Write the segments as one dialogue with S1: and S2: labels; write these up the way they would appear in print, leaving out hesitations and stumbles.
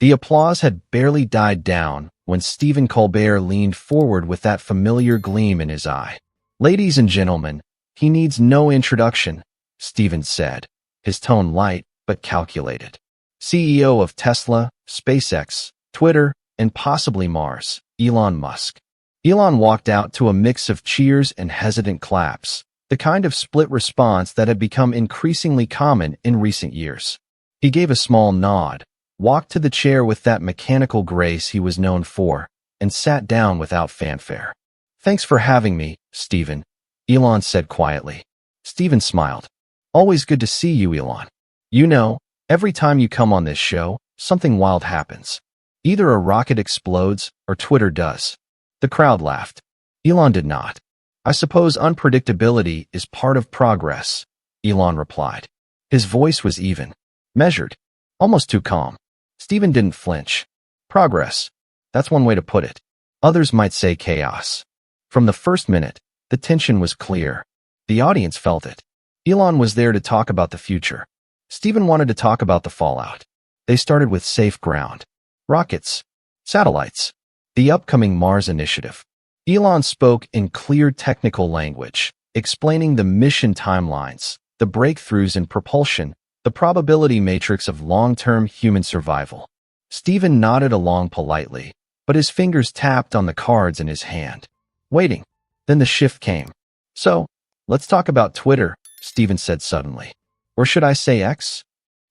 S1: The applause had barely died down when Stephen Colbert leaned forward with that familiar gleam in his eye. "Ladies and gentlemen, he needs no introduction," Stephen said, his tone light but calculated. "CEO of Tesla, SpaceX, Twitter, and possibly Mars, Elon Musk." Elon walked out to a mix of cheers and hesitant claps, the kind of split response that had become increasingly common in recent years. He gave a small nod, walked to the chair with that mechanical grace he was known for, and sat down without fanfare. "Thanks for having me, Stephen," Elon said quietly. Stephen smiled. "Always good to see you, Elon. You know, every time you come on this show, something wild happens. Either a rocket explodes or Twitter does." The crowd laughed. Elon did not. "I suppose unpredictability is part of progress," Elon replied. His voice was even, measured, almost too calm. Stephen didn't flinch. "Progress. That's one way to put it. Others might say chaos." From the first minute, the tension was clear. The audience felt it. Elon was there to talk about the future. Stephen wanted to talk about the fallout. They started with safe ground. Rockets. Satellites. The upcoming Mars initiative. Elon spoke in clear technical language, explaining the mission timelines, the breakthroughs in propulsion, the probability matrix of long-term human survival. Stephen nodded along politely, but his fingers tapped on the cards in his hand. Waiting. Then the shift came. "So, let's talk about Twitter," Stephen said suddenly. "Or should I say X?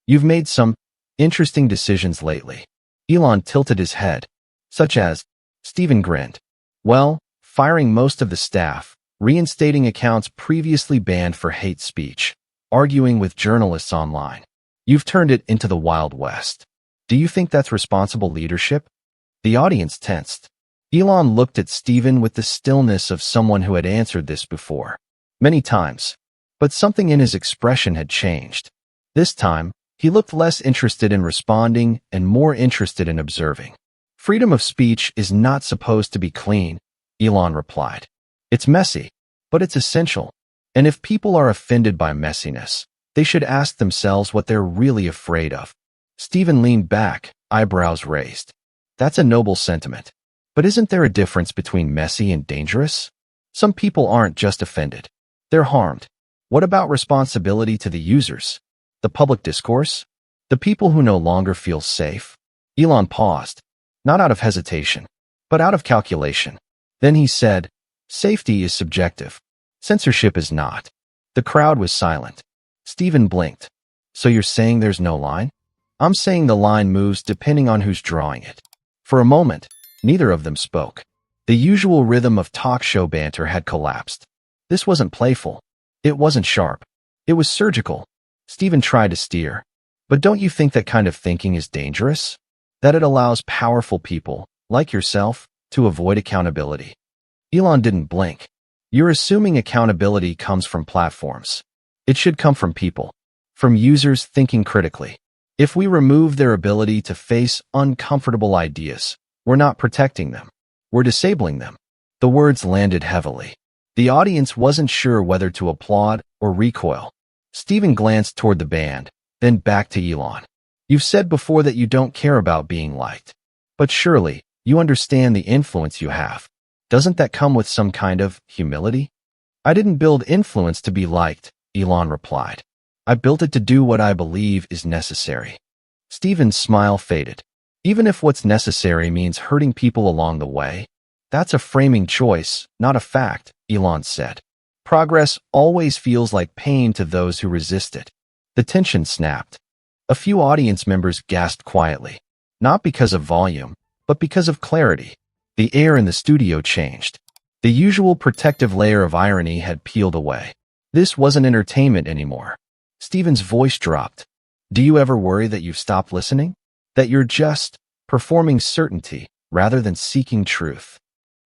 S1: You've made some interesting decisions lately." Elon tilted his head. "Such as?" Stephen grinned. "Well, firing most of the staff, reinstating accounts previously banned for hate speech, arguing with journalists online. You've turned it into the Wild West. Do you think that's responsible leadership?" The audience tensed. Elon looked at Stephen with the stillness of someone who had answered this before, many times. But something in his expression had changed. This time, he looked less interested in responding and more interested in observing. "Freedom of speech is not supposed to be clean," Elon replied. "It's messy, but it's essential. And if people are offended by messiness, they should ask themselves what they're really afraid of." Stephen leaned back, eyebrows raised. "That's a noble sentiment. But isn't there a difference between messy and dangerous? Some people aren't just offended. They're harmed. What about responsibility to the users? The public discourse? The people who no longer feel safe?" Elon paused, not out of hesitation, but out of calculation. Then he said, "Safety is subjective. Censorship is not." The crowd was silent. Stephen blinked. "So you're saying there's no line?" "I'm saying the line moves depending on who's drawing it." For a moment, neither of them spoke. The usual rhythm of talk show banter had collapsed. This wasn't playful. It wasn't sharp. It was surgical. Stephen tried to steer. "But don't you think that kind of thinking is dangerous? That it allows powerful people, like yourself, to avoid accountability?" Elon didn't blink. "You're assuming accountability comes from platforms. It should come from people, from users thinking critically. If we remove their ability to face uncomfortable ideas, we're not protecting them. We're disabling them." The words landed heavily. The audience wasn't sure whether to applaud or recoil. Stephen glanced toward the band, then back to Elon. "You've said before that you don't care about being liked. But surely, you understand the influence you have. Doesn't that come with some kind of humility?" "I didn't build influence to be liked," Elon replied. "I built it to do what I believe is necessary." Stephen's smile faded. "Even if what's necessary means hurting people along the way, that's a framing choice, not a fact," Elon said. "Progress always feels like pain to those who resist it." The tension snapped. A few audience members gasped quietly, not because of volume, but because of clarity. The air in the studio changed. The usual protective layer of irony had peeled away. This wasn't entertainment anymore. Stephen's voice dropped. "Do you ever worry that you've stopped listening? That you're just performing certainty rather than seeking truth?"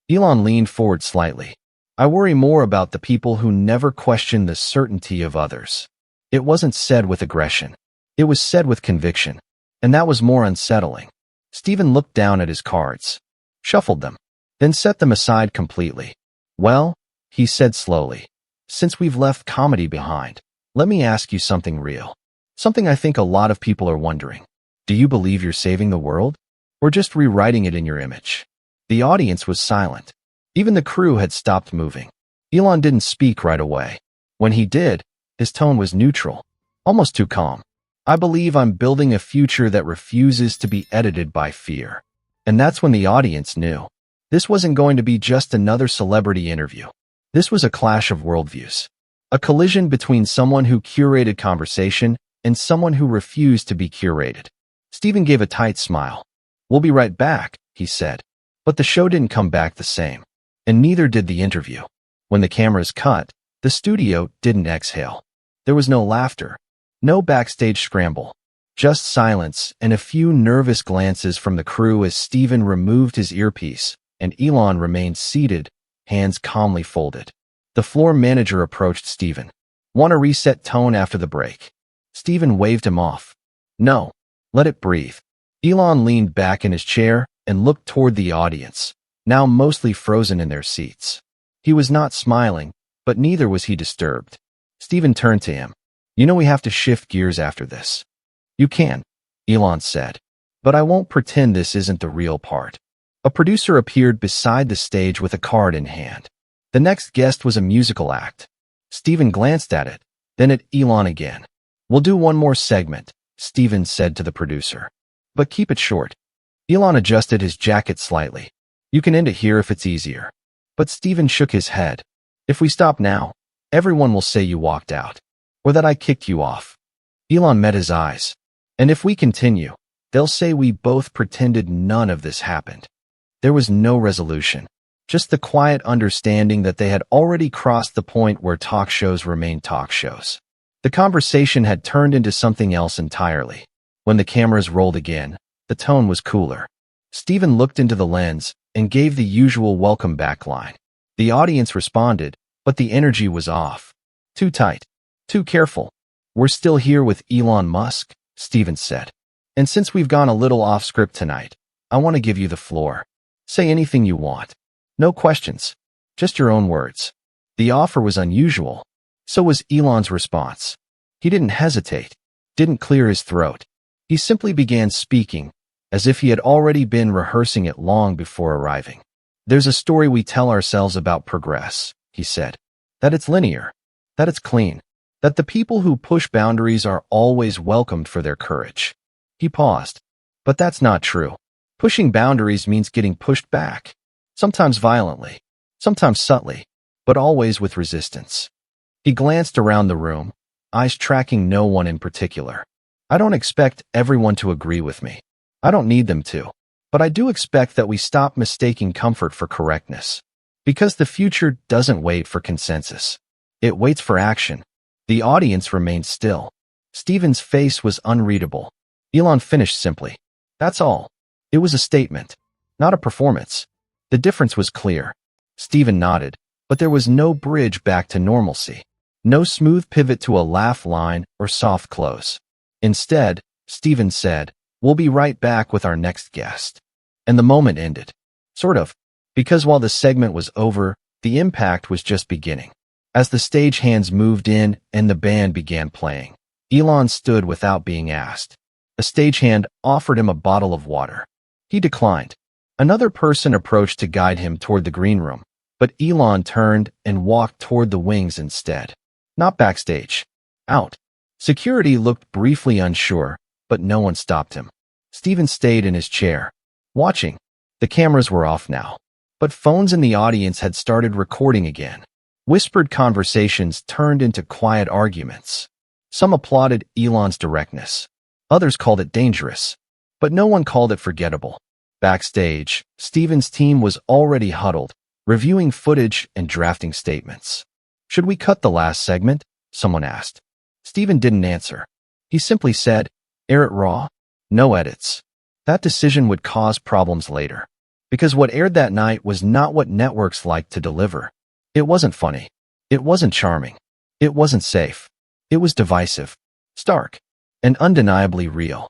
S1: Elon leaned forward slightly. "I worry more about the people who never question the certainty of others." It wasn't said with aggression. It was said with conviction, and that was more unsettling. Stephen looked down at his cards, shuffled them, then set them aside completely. "Well," he said slowly, "since we've left comedy behind, let me ask you something real. Something I think a lot of people are wondering. Do you believe you're saving the world? Or just rewriting it in your image? The audience was silent. Even the crew had stopped moving. Elon didn't speak right away. When he did, his tone was neutral, almost too calm. I believe I'm building a future that refuses to be edited by fear. And that's when the audience knew. This wasn't going to be just another celebrity interview. This was a clash of worldviews. A collision between someone who curated conversation and someone who refused to be curated. Stephen gave a tight smile. We'll be right back, he said. But the show didn't come back the same. And neither did the interview. When the cameras cut, the studio didn't exhale. There was no laughter. No backstage scramble. Just silence and a few nervous glances from the crew as Stephen removed his earpiece and Elon remained seated, hands calmly folded. The floor manager approached Stephen. Want to reset tone after the break? Stephen waved him off. No. Let it breathe. Elon leaned back in his chair and looked toward the audience, now mostly frozen in their seats. He was not smiling, but neither was he disturbed. Stephen turned to him. You know we have to shift gears after this. You can, Elon said. But I won't pretend this isn't the real part. A producer appeared beside the stage with a card in hand. The next guest was a musical act. Stephen glanced at it, then at Elon again. We'll do one more segment, Stephen said to the producer. But keep it short. Elon adjusted his jacket slightly. You can end it here if it's easier. But Stephen shook his head. If we stop now, everyone will say you walked out. Or that I kicked you off. Elon met his eyes. And if we continue, they'll say we both pretended none of this happened. There was no resolution. Just the quiet understanding that they had already crossed the point where talk shows remain talk shows. The conversation had turned into something else entirely. When the cameras rolled again, the tone was cooler. Stephen looked into the lens and gave the usual welcome back line. The audience responded, but the energy was off. Too tight. Too careful. We're still here with Elon Musk, Stephen said. And since we've gone a little off script tonight, I want to give you the floor. Say anything you want. No questions. Just your own words. The offer was unusual. So was Elon's response. He didn't hesitate, didn't clear his throat. He simply began speaking, as if he had already been rehearsing it long before arriving. There's a story we tell ourselves about progress, he said. That it's linear. That it's clean. That the people who push boundaries are always welcomed for their courage. He paused. But that's not true. Pushing boundaries means getting pushed back. Sometimes violently, sometimes subtly, but always with resistance. He glanced around the room, eyes tracking no one in particular. I don't expect everyone to agree with me. I don't need them to. But I do expect that we stop mistaking comfort for correctness. Because the future doesn't wait for consensus. It waits for action. The audience remained still. Stephen's face was unreadable. Elon finished simply. That's all. It was a statement, not a performance. The difference was clear. Stephen nodded, but there was no bridge back to normalcy. No smooth pivot to a laugh line or soft close. Instead, Stephen said, we'll be right back with our next guest. And the moment ended. Sort of. Because while the segment was over, the impact was just beginning. As the stagehands moved in and the band began playing, Elon stood without being asked. A stagehand offered him a bottle of water. He declined. Another person approached to guide him toward the green room, but Elon turned and walked toward the wings instead. Not backstage. Out. Security looked briefly unsure, but no one stopped him. Stephen stayed in his chair, watching. The cameras were off now, but phones in the audience had started recording again. Whispered conversations turned into quiet arguments. Some applauded Elon's directness. Others called it dangerous. But no one called it forgettable. Backstage, Stephen's team was already huddled, reviewing footage and drafting statements. Should we cut the last segment? Someone asked. Stephen didn't answer. He simply said, air it raw. No edits. That decision would cause problems later. Because what aired that night was not what networks like to deliver. It wasn't funny. It wasn't charming. It wasn't safe. It was divisive, stark, and undeniably real.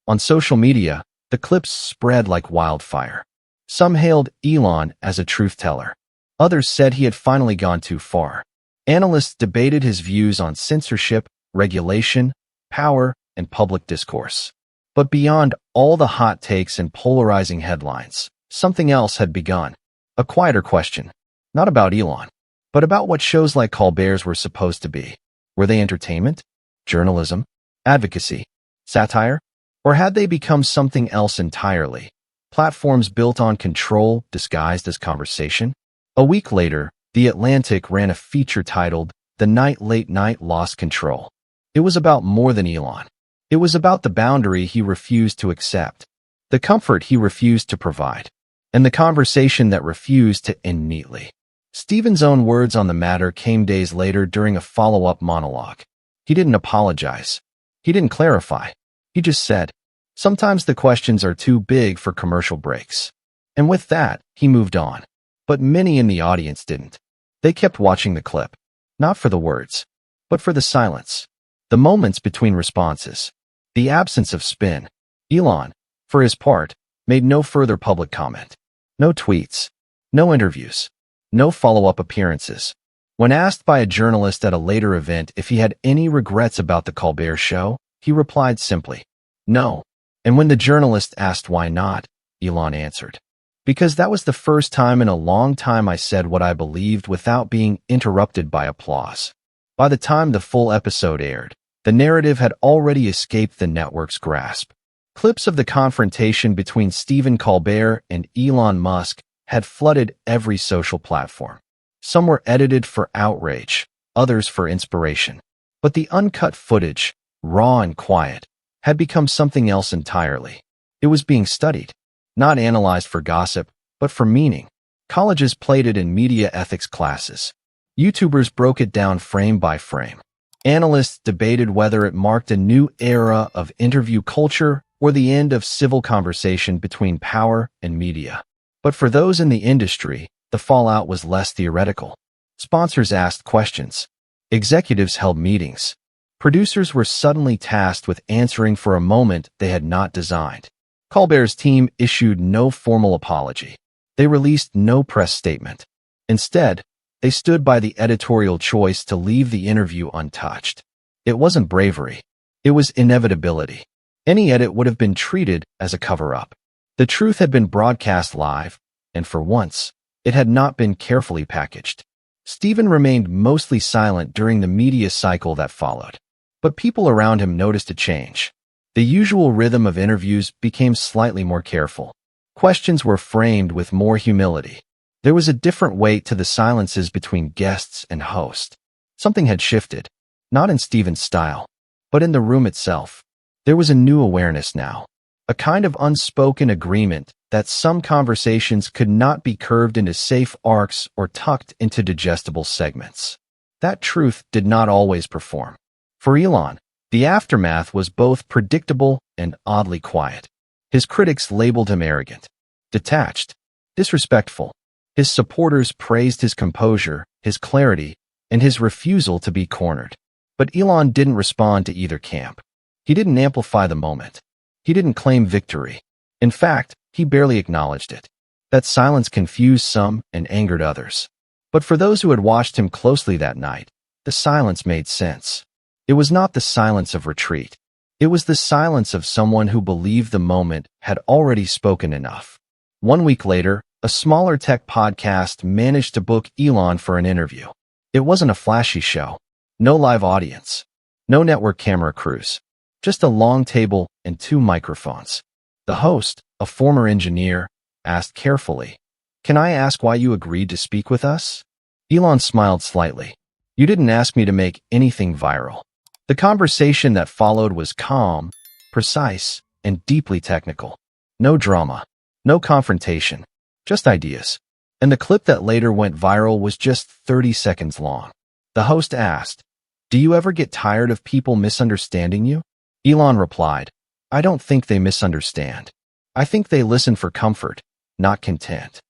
S1: On social media, the clips spread like wildfire. Some hailed Elon as a truth-teller. Others said he had finally gone too far. Analysts debated his views on censorship, regulation, power, and public discourse. But beyond all the hot takes and polarizing headlines, something else had begun. A quieter question. Not about Elon, but about what shows like Colbert's were supposed to be. Were they entertainment? Journalism? Advocacy? Satire? Or had they become something else entirely? Platforms built on control disguised as conversation? A week later, The Atlantic ran a feature titled, "The Night Late Night Lost Control." It was about more than Elon. It was about the boundary he refused to accept, the comfort he refused to provide, and the conversation that refused to end neatly. Stephen's own words on the matter came days later during a follow-up monologue. He didn't apologize. He didn't clarify. He just said, "Sometimes the questions are too big for commercial breaks." And with that, he moved on. But many in the audience didn't. They kept watching the clip, not for the words, but for the silence, the moments between responses, the absence of spin. Elon, for his part, made no further public comment. No tweets, no interviews, no follow-up appearances. When asked by a journalist at a later event if he had any regrets about the Colbert Show, he replied simply, "No." And when the journalist asked why not, Elon answered, "Because that was the first time in a long time I said what I believed without being interrupted by applause." By the time the full episode aired, the narrative had already escaped the network's grasp. Clips of the confrontation between Stephen Colbert and Elon Musk had flooded every social platform. Some were edited for outrage, others for inspiration. But the uncut footage, raw and quiet, had become something else entirely. It was being studied, not analyzed for gossip, but for meaning. Colleges played it in media ethics classes. YouTubers broke it down frame by frame. Analysts debated whether it marked a new era of interview culture or the end of civil conversation between power and media. But for those in the industry, the fallout was less theoretical. Sponsors asked questions. Executives held meetings. Producers were suddenly tasked with answering for a moment they had not designed. Colbert's team issued no formal apology. They released no press statement. Instead, they stood by the editorial choice to leave the interview untouched. It wasn't bravery. It was inevitability. Any edit would have been treated as a cover-up. The truth had been broadcast live, and for once, it had not been carefully packaged. Stephen remained mostly silent during the media cycle that followed. But people around him noticed a change. The usual rhythm of interviews became slightly more careful. Questions were framed with more humility. There was a different weight to the silences between guests and host. Something had shifted, not in Stephen's style, but in the room itself. There was a new awareness now, a kind of unspoken agreement that some conversations could not be curved into safe arcs or tucked into digestible segments. That truth did not always perform. For Elon, the aftermath was both predictable and oddly quiet. His critics labeled him arrogant, detached, disrespectful. His supporters praised his composure, his clarity, and his refusal to be cornered. But Elon didn't respond to either camp. He didn't amplify the moment. He didn't claim victory. In fact, he barely acknowledged it. That silence confused some and angered others. But for those who had watched him closely that night, the silence made sense. It was not the silence of retreat. It was the silence of someone who believed the moment had already spoken enough. 1 week later, a smaller tech podcast managed to book Elon for an interview. It wasn't a flashy show. No live audience. No network camera crews. Just a long table and 2 microphones. The host, a former engineer, asked carefully, "Can I ask why you agreed to speak with us?" Elon smiled slightly. "You didn't ask me to make anything viral." The conversation that followed was calm, precise, and deeply technical. No drama, no confrontation, just ideas. And the clip that later went viral was just 30 seconds long. The host asked, "Do you ever get tired of people misunderstanding you?" Elon replied, "I don't think they misunderstand. I think they listen for comfort, not content."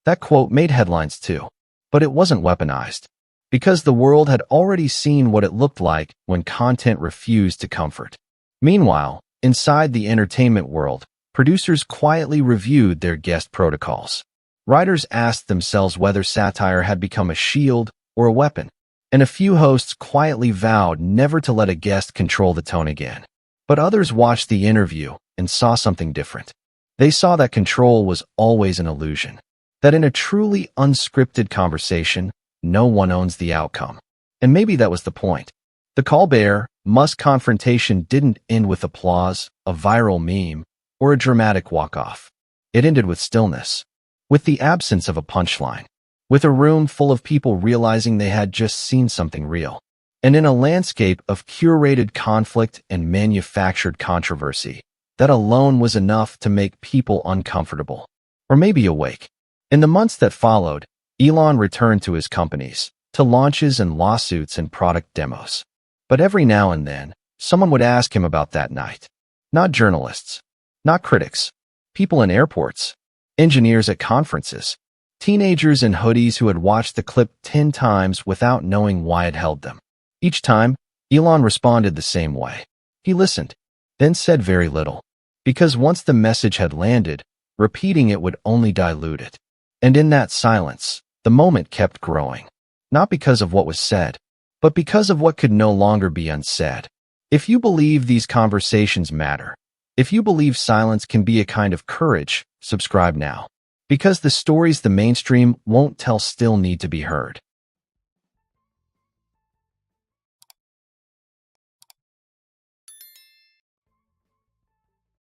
S1: That quote made headlines too, but it wasn't weaponized. Because the world had already seen what it looked like when content refused to comfort. Meanwhile, inside the entertainment world, producers quietly reviewed their guest protocols. Writers asked themselves whether satire had become a shield or a weapon, and a few hosts quietly vowed never to let a guest control the tone again. But others watched the interview and saw something different. They saw that control was always an illusion, that in a truly unscripted conversation, no one owns the outcome. And maybe that was the point. The Colbert-Musk confrontation didn't end with applause, a viral meme, or a dramatic walk-off. It ended with stillness, with the absence of a punchline, with a room full of people realizing they had just seen something real. And in a landscape of curated conflict and manufactured controversy, that alone was enough to make people uncomfortable, or maybe awake. In the months that followed, Elon returned to his companies, to launches and lawsuits and product demos. But every now and then, someone would ask him about that night. Not journalists, not critics, people in airports, engineers at conferences, teenagers in hoodies who had watched the clip 10 times without knowing why it held them. Each time, Elon responded the same way. He listened, then said very little, because once the message had landed, repeating it would only dilute it. And in that silence, the moment kept growing, not because of what was said, but because of what could no longer be unsaid. If you believe these conversations matter, if you believe silence can be a kind of courage, subscribe now. Because the stories the mainstream won't tell still need to be heard.